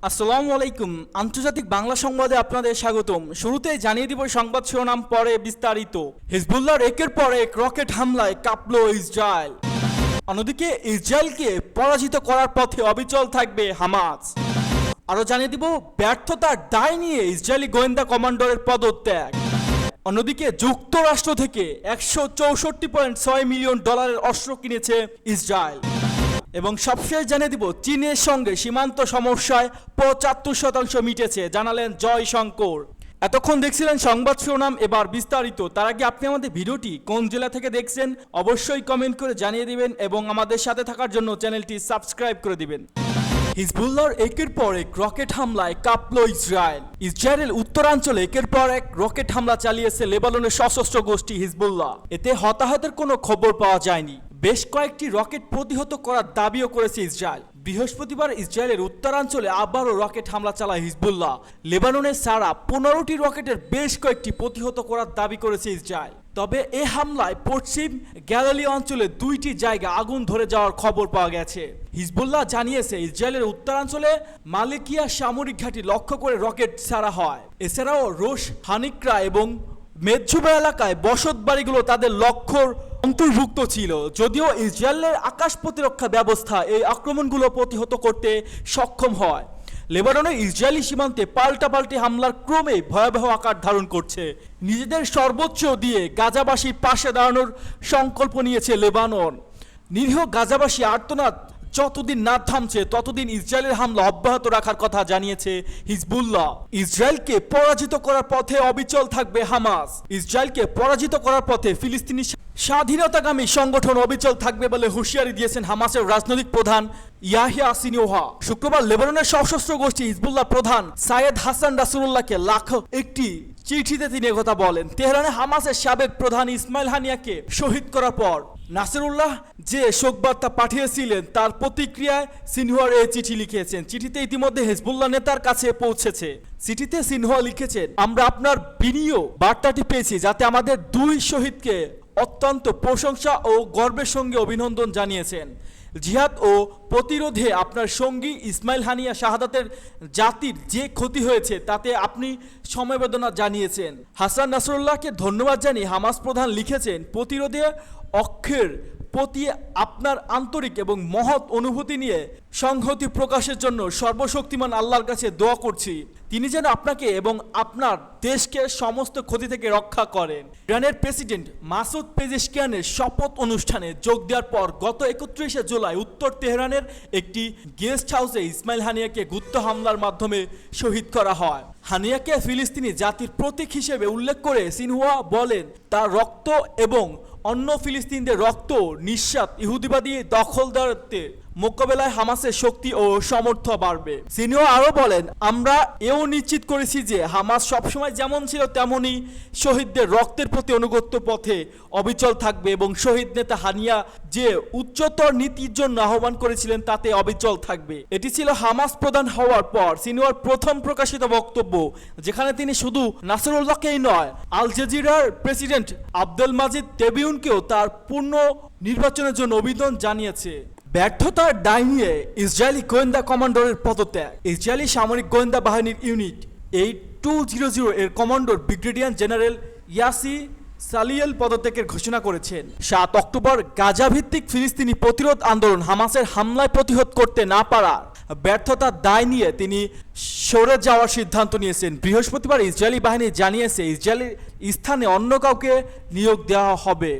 আসসালামু আলাইকুম। আন্তর্জাতিক বাংলা সংবাদে আপনাদের স্বাগতম। শুরুতেই জানিয়ে দিব সংবাদ শিরোনাম, পরে বিস্তারিত। হিজবুল্লাহর একের পর এক রকেট হামলায় কাঁপল ইসরায়েল। অন্যদিকে ইসরায়েলকে পরাজিত করার পথে অবিচল থাকবে হামাস। আরও জানিয়ে দিব ব্যর্থতার দায় নিয়ে ইসরায়েলি গোয়েন্দা কমান্ডারের পদত্যাগ। অন্যদিকে যুক্তরাষ্ট্র থেকে $164.6 মিলিয়ন অস্ত্র কিনেছে ইসরায়েল। এবং সবশেষ জানিয়ে দিব চীনের সঙ্গে সীমান্ত সমস্যায় 75% মিটেছে, জানালেন জয়শঙ্কর। এতক্ষণ দেখছিলেন সংবাদ শিরোনাম, এবার বিস্তারিত। তার আগে আপনি আমাদের ভিডিওটি কোন জেলা থেকে দেখছেন অবশ্যই কমেন্ট করে জানিয়ে দিবেন এবং আমাদের সাথে থাকার জন্য চ্যানেলটি সাবস্ক্রাইব করে দিবেন। হিজবুল্লাহর একের পর এক রকেট হামলায় কাঁপল ইসরায়েল। ইসরায়েলের উত্তরাঞ্চলে একের পর এক রকেট হামলা চালিয়েছে লেবাননের সশস্ত্র গোষ্ঠী হিজবুল্লাহ। এতে হতাহতের কোনো খবর পাওয়া যায়নি। বেশ কয়েকটি রকেট প্রতিহত করার দাবিও করেছে ইসরায়েল। বৃহস্পতিবার ইসরায়েলের উত্তরাঞ্চলে আবারও রকেট হামলা চালায় হিজবুল্লাহ। লেবাননের ছাড়া 15টি রকেটের বেশ কয়েকটি প্রতিহত করার দাবি করেছে ইসরায়েল। তবে এ হামলায় পশ্চিম গ্যালিলি অঞ্চলে 2টি জায়গা আগুন ধরে যাওয়ার খবর পাওয়া গেছে। হিজবুল্লাহ জানিয়েছে ইসরায়েলের উত্তরাঞ্চলে মালিকিয়া সামরিক ঘাঁটি লক্ষ্য করে রকেট ছাড়া হয়। এছাড়াও রোশ হানিকরা এবং মেদজুবা এলাকায় বসত বাড়িগুলো তাদের লক্ষ্যর অন্তর্ভুক্ত ছিল। যদিও ইসরায়েলের আকাশ প্রতিরক্ষা ব্যবস্থা এই আক্রমণগুলো প্রতিহত করতে সক্ষম হয়। লেবাননের ইসরায়েলি সীমান্তে পাল্টাপাল্টি হামলার ক্রমে ভয়াবহ আকার ধারণ করছে। নিজেদের সর্বোচ্চ দিয়ে গাজাবাসীর পাশে দাঁড়ানোর সংকল্প নিয়েছে লেবানন। নিরীহ গাজাবাসী আর্তনাদ যতদিন না থামছে ততদিন ইসরায়েলের হামলা অব্যাহত রাখার কথা জানিয়েছে হিজবুল্লাহ। ইসরায়েলকে পরাজিত করার পথে অবিচল থাকবে হামাস। ইসরায়েলকে পরাজিত করার পথে ফিলিস্তিনি স্বাধীনতাকামী সংগঠন অবিচল থাকবে বলে হুঁশিয়ারি দিয়েছেন হামাসের রাজনৈতিক প্রধান ইয়াহিয়া সিনওয়াহ। শুক্রবার লেবাননের সশস্ত্র গোষ্ঠী হিজবুল্লাহ প্রধান সাইয়েদ হাসান নাসরুল্লাহকে একটি চিঠিতে তিনি কথা বলেন। তেহরানে হামাসের সাবেক প্রধান ইসমাইল হানিয়াকে শহীদ করার পর নাসরুল্লাহ যে শোকবার্তা পাঠিয়েছিলেন তার প্রতিক্রিয়ায় সিনওয়ার এই চিঠি লিখেছেন। চিঠিতে ইতিমধ্যে হিজবুল্লাহ নেতার কাছে পৌঁছেছে। চিঠিতে সিনওয়া লিখেছেন, আমরা আপনার বিনীয় বার্তাটি পেয়েছি, যাতে আমাদের 2 শহীদকে অত্যন্ত প্রশংসা ও গর্বের সঙ্গে অভিনন্দন জানিয়েছেন। জিহাদ ও প্রতিরোধে আপনার সঙ্গী ইসমাইল হানিয়া শাহাদাতের জাতির যে ক্ষতি হয়েছে তাতে আপনি সমবেদনা জানিয়েছেন। হাসান নাসরুল্লাহকে ধন্যবাদ জানিয়ে হামাস প্রধান লিখেছেন, প্রতিরোধে অক্ষের প্রতি আপনার আন্তরিক এবং মহৎ অনুভূতি নিয়ে সংহতি প্রকাশের জন্য সর্বশক্তিমান আল্লাহর কাছে দোয়া করছি, তিনি যেন আপনাকে এবং আপনার দেশকে সমস্ত ক্ষতি থেকে রক্ষা করেন। ইরানের প্রেসিডেন্ট মাসুদ পেজেশকিয়ানের শপথ অনুষ্ঠানে যোগ দেওয়ার পর গত 31শে জুলাই উত্তর তেহরানের একটি গেস্ট হাউসে ইসমাইল হানিয়াকে গুপ্ত হামলার মাধ্যমে শহীদ করা হয়। হানিয়াকে ফিলিস্তিনি জাতির প্রতীক হিসেবে উল্লেখ করে সিনওয়া বলেন, তার রক্ত এবং অন্য ফিলিস্তিনদের রক্ত নিঃস্বাত ইহুদিবাদী দখলদারত্বের মোকাবেলায় হামাসের শক্তি ও সামর্থ্য বাড়বে। সিনওয়া আরও বলেন, আমরা এও নিশ্চিত করেছি যে হামাস সবসময় যেমন ছিল তেমনই শহীদদের রক্তের প্রতি অনুগত্য পথে অবিচল থাকবে এবং শহীদ নেতা হানিয়া যে উচ্চতর নীতির জন্য আহ্বান করেছিলেন তাতে অবিচল থাকবে। এটি ছিল হামাস প্রধান হওয়ার পর সিনওয়ার প্রথম প্রকাশিত বক্তব্য, যেখানে তিনি শুধু নাসরুল্লাহকেই নয়, আল জাজিরার প্রেসিডেন্ট আব্দুল মাজিদ তেবিউনকেও তার পূর্ণ নির্বাচনের জন্য অভিনন্দন জানিয়েছে। ব্যর্থতার দায় নিয়ে ইসরায়েলি গোয়েন্দা কমান্ডারের পদত্যাগ। ইসরায়েলি সামরিক গোয়েন্দা বাহিনীর ইউনিট 8200 এর কমান্ডার ব্রিগেডিয়ার জেনারেল ইয়াসি সালিয়েল পদত্যাগের ঘোষণা করেছেন। 7 অক্টোবর গাজা ভিত্তিক ফিলিস্তিনি প্রতিরোধ আন্দোলন হামাসের হামলায় প্রতিহত করতে না পারার ব্যর্থতার দায় নিয়ে তিনি সরে যাওয়ার সিদ্ধান্ত নিয়েছেন। বৃহস্পতিবার ইসরায়েলি বাহিনী জানিয়েছে ইসরায়েলের স্থানে অন্য কাউকে নিয়োগ দেওয়া হবে।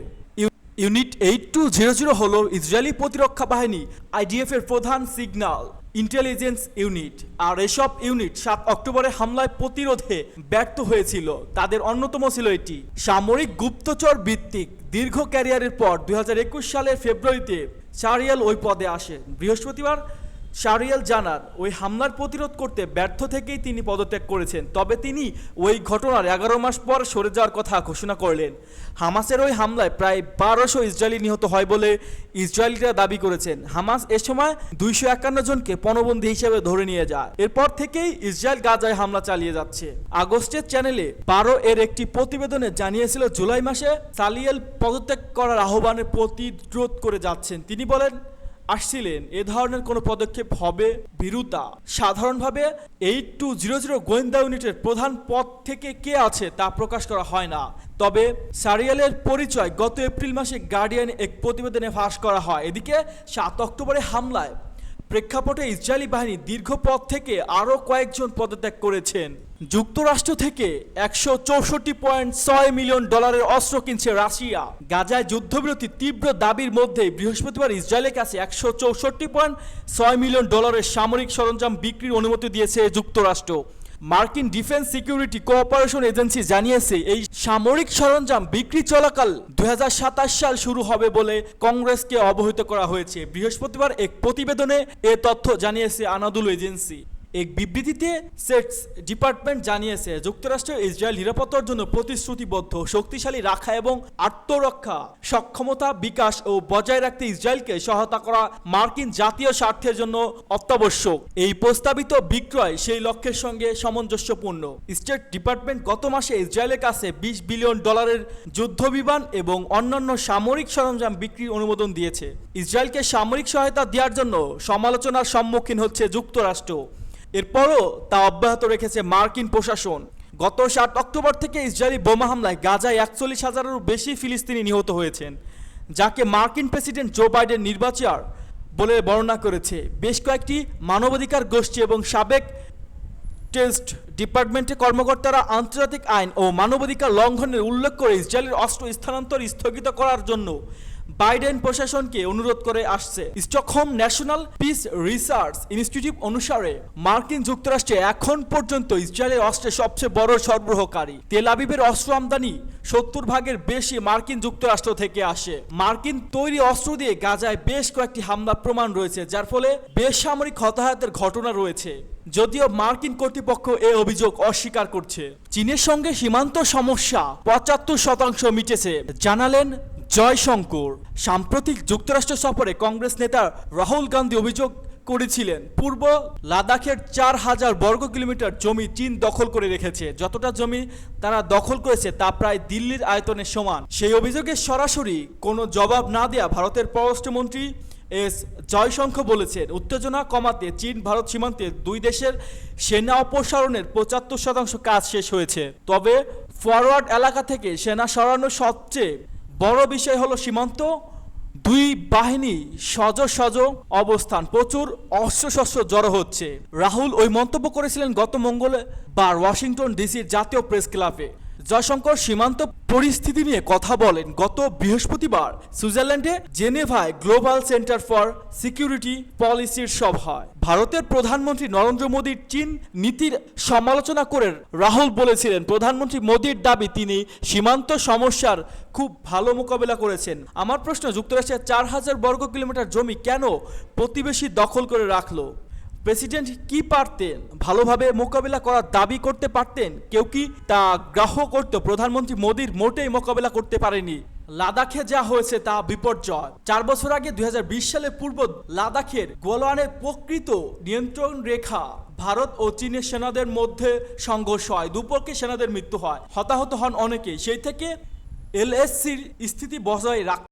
ইউনিট 8200 হল ইসরায়েলি প্রতিরক্ষা বাহিনী IDF এর প্রধান সিগন্যাল ইন্টেলিজেন্স ইউনিট। আর এসব ইউনিট 7 অক্টোবরে হামলায় প্রতিরোধে ব্যর্থ হয়েছিল। তাদের অন্যতম ছিল এটি। সামরিক গুপ্তচর ভিত্তিক দীর্ঘ ক্যারিয়ারের পর 2021 সালের ফেব্রুয়ারিতে শারিয়াল ওই পদে আসেন। বৃহস্পতিবার শারিয়াল জানান, ওই হামলার প্রতিরোধ করতে ব্যর্থ থেকেই তিনি পদত্যাগ করেছেন। তবে তিনি ওই ঘটনার 11 মাস পর সরে যাওয়ার কথা ঘোষণা করলেন। হামাসের ওই হামলায় প্রায় 1200 ইসরায়েলি নিহত হয় বলে ইসরায়েলিরা দাবি করেছেন। হামাস এ সময় 251 জনকে পণবন্দী হিসেবে ধরে নিয়ে যায়। এরপর থেকেই ইসরায়েল গাজায় হামলা চালিয়ে যাচ্ছে। আগস্টের চ্যানেলে 12 এর একটি প্রতিবেদনে জানিয়েছিল জুলাই মাসে সালিয়েল পদত্যাগ করার আহ্বানের প্রতিরোধ করে যাচ্ছেন। তিনি বলেন, আসছিলেন এ ধরনের কোনো পদক্ষেপ হবে ভীরুতা। সাধারণভাবে 8200 গোয়েন্দা ইউনিটের প্রধান পদ থেকে কে আছে তা প্রকাশ করা হয় না। তবে সারিয়ালের পরিচয় গত এপ্রিল মাসে গার্ডিয়ান এক প্রতিবেদনে ফাঁস করা হয়। এদিকে 7 অক্টোবরে হামলায় প্রেক্ষাপটে ইসরায়েলি বাহিনী দীর্ঘ পথ থেকে আরও কয়েকজন পদত্যাগ করেছেন। যুক্তরাষ্ট্র থেকে $164.6 মিলিয়ন অস্ত্র কিনছে রাশিয়া। গাজায় যুদ্ধবিরতি তীব্র দাবির মধ্যে বৃহস্পতিবার ইসরায়েলের কাছে $164.6 মিলিয়ন সামরিক সরঞ্জাম বিক্রির অনুমতি দিয়েছে যুক্তরাষ্ট্র। মার্কিন ডিফেন্স সিকিউরিটি কোঅপারেশন এজেন্সি জানিয়েছে এই সামরিক সরঞ্জাম বিক্রি চলাকাল 2027 সাল শুরু হবে বলে কংগ্রেসকে অবহিত করা হয়েছে। বৃহস্পতিবার এক প্রতিবেদনে এ তথ্য জানিয়েছে আনাদুলু এজেন্সি। এক বিবৃতিতে স্টেটস ডিপার্টমেন্ট জানিয়েছে যুক্তরাষ্ট্র ইসরায়েল নিরাপত্তার জন্য প্রতিশ্রুতিবদ্ধ, শক্তিশালী রাখা এবং আত্মরক্ষা সক্ষমতা বিকাশ ও বজায় রাখতে ইসরায়েলকে সহায়তা করা মার্কিন জাতীয় স্বার্থের জন্য অত্যাবশ্যক। এই প্রস্তাবিত বিক্রয় সেই লক্ষ্যের সঙ্গে সামঞ্জস্যপূর্ণ। স্টেট ডিপার্টমেন্ট গত মাসে ইসরায়েলের কাছে $20 বিলিয়ন যুদ্ধবিমান এবং অন্যান্য সামরিক সরঞ্জাম বিক্রির অনুমোদন দিয়েছে। ইসরায়েলকে সামরিক সহায়তা দেওয়ার জন্য সমালোচনার সম্মুখীন হচ্ছে যুক্তরাষ্ট্র। এরপরও তা অব্যাহত রেখেছে মার্কিন প্রশাসন। গত 7 অক্টোবর থেকে ইসরায়েলি বোমা হামলায় গাজায় 41,000-এরও বেশি ফিলিস্তিনি নিহত হয়েছেন, যাকে মার্কিন প্রেসিডেন্ট জো বাইডেন নির্বাচন বলে বর্ণনা করেছে। বেশ কয়েকটি মানবাধিকার গোষ্ঠী এবং সাবেক টেস্ট ডিপার্টমেন্টের কর্মকর্তারা আন্তর্জাতিক আইন ও মানবাধিকার লঙ্ঘনের উল্লেখ করে ইসরায়েলের অস্ত্র স্থানান্তর স্থগিত করার জন্য বাইডেন প্রশাসনকে অনুরোধ করে আসছে। Stockholm national piece research institute অনুসারে মার্কিন যুক্তরাষ্ট্রে এখন পর্যন্ত ইসরায়েলের অস্ত্রের সবচেয়ে বড় সরবরাহকারী। তেল আবিবের অস্ত্র আমদানি 70% বেশি মার্কিন যুক্তরাষ্ট্র থেকে আসে। মার্কিন তৈরি অস্ত্র দিয়ে গাজায় বেশ কয়েকটি হামলা প্রমাণ রয়েছে, যার ফলে বেসামরিক হতাহতের ঘটনা রয়েছে। যদিও মার্কিন কর্তৃপক্ষ এ অভিযোগ অস্বীকার করছে। চীনের সঙ্গে সীমান্ত সমস্যা 75% মিটেছে জানালেন জয়শঙ্কর। সাম্প্রতিক যুক্তরাষ্ট্র সফরে কংগ্রেস নেতা রাহুল গান্ধী অভিযোগ করেছিলেন পূর্ব লাদাখের 4000 বর্গ কিলোমিটার জমি চীন দখল করে রেখেছে। যতটা জমি তারা দখল করেছে তা প্রায় দিল্লির আয়তনের সমান। সেই অভিযোগের সরাসরি কোনো জবাব না দেয়া ভারতের পররাষ্ট্রমন্ত্রী এস জয়শঙ্কর বলেছেন, উত্তেজনা কমাতে চীন ভারত সীমান্তে দুই দেশের সেনা অপসারণের 75% কাজ শেষ হয়েছে। তবে ফরওয়ার্ড এলাকা থেকে সেনা সরানোর সবচেয়ে বড় বিষয় হলো সীমান্ত দুই বাহিনী সজ অবস্থান, প্রচুর অস্ত্রশস্ত্র জড়ো হচ্ছে। রাহুল ওই মন্তব্য করেছিলেন গত মঙ্গলবার ওয়াশিংটন ডিসির জাতীয় প্রেস ক্লাবে। জয়শঙ্কর সীমান্ত পরিস্থিতি নিয়ে কথা বলেন গত বৃহস্পতিবার সুইজারল্যান্ডে জেনেভায় গ্লোবাল সেন্টার ফর সিকিউরিটি পলিসির সভায়। ভারতের প্রধানমন্ত্রী নরেন্দ্র মোদীর চীন নীতির সমালোচনা করে রাহুল বলেছিলেন, প্রধানমন্ত্রী মোদীর দাবি তিনি সীমান্ত সমস্যার খুব ভালো মোকাবিলা করেছেন। আমার প্রশ্ন, যুক্তরাষ্ট্রের 4000 বর্গ কিলোমিটার জমি কেন প্রতিবেশী দখল করে রাখলো? প্রেসিডেন্ট কি পারতেন ভালোভাবে মোকাবিলা করার দাবি করতে পারতেন? কেউ কি তা গ্রাহ্য করত? প্রধানমন্ত্রী মোদীর মোটেই মোকাবিলা করতে পারেনি। লাদাখে যা হয়েছে তা বিপর্যয়। 4 বছর আগে 2020 সালে পূর্ব লাদাখের গোলওয়ানের প্রকৃত নিয়ন্ত্রণ রেখা ভারত ও চীনের সেনাদের মধ্যে সংঘর্ষ হয়, দুপক্ষে সেনাদের মৃত্যু হয়, হতাহত হন অনেকে। সেই থেকে এলএসির স্থিতি বজায় রাখ